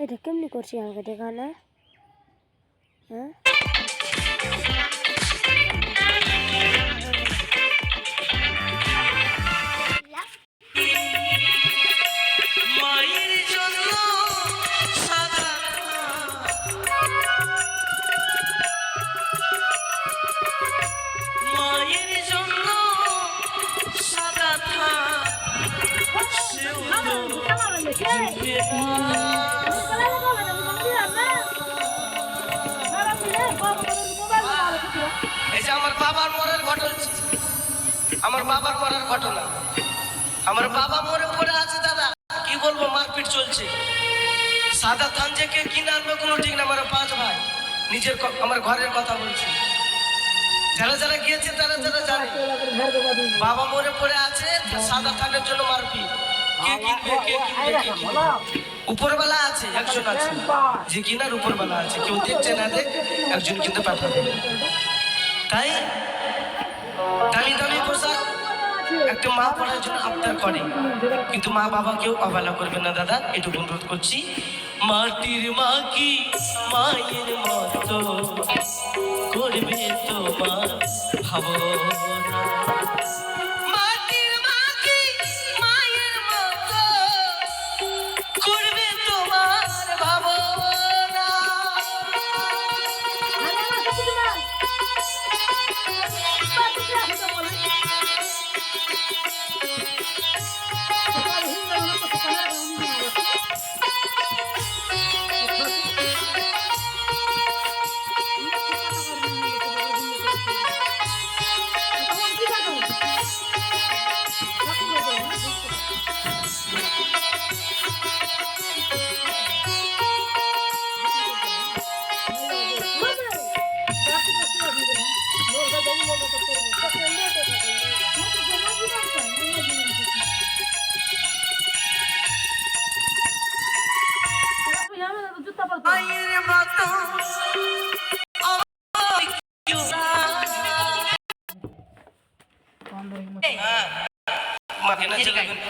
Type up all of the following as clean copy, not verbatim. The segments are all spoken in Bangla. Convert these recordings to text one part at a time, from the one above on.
এটা কেমনি করছি আমাকে দেখা না? হ্যাঁ আমার বাবার মরার ঘটনা, আমার বাবার মরার ঘটনা। আমার বাবা মরে পড়ে আছে দাদা, কি বলবো, মারপিট চলছে। সাদা থান যে কে কিনে আনবে কোনো ঠিক না। আমার 5 ভাই, নিজের আমার ঘরের কথা বলছি। যারা যারা গিয়েছে তারা যারা জানে, বাবা মরে পড়ে আছে, সাদা থানের জন্য মারপিট। কে কিনবে কে কিনবে কে কিনবে? উপরবেলা আছে, একজন আছে যে কিনার উপরবেলা আছে, কেউ দেখছে না দেখ, একজন কিন্তু পাঠাবে। তাই দামি দামি পোশাক একটা মা পড়ার জন্য আবদার করে, কিন্তু মা বাবা কেউ অবহেলা করবে না দাদা, এটুকু অনুরোধ করছি। মাটির মা কি মায়ের মতো করবে তোমার ভাবনা, মাটির মা কি মায়ের মতো করবে তোমার ভাবনা।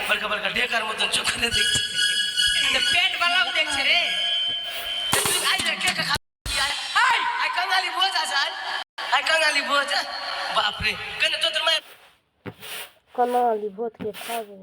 बड़का बड़का ढेकर मत चोख देखছে, पेट वाला देखছে रे। आई रे के खा आई कंगाली बोझ आसार, आई कंगाली बोझ, बाप रे कने तो তোর মা কানালি ভূত কে খাবে।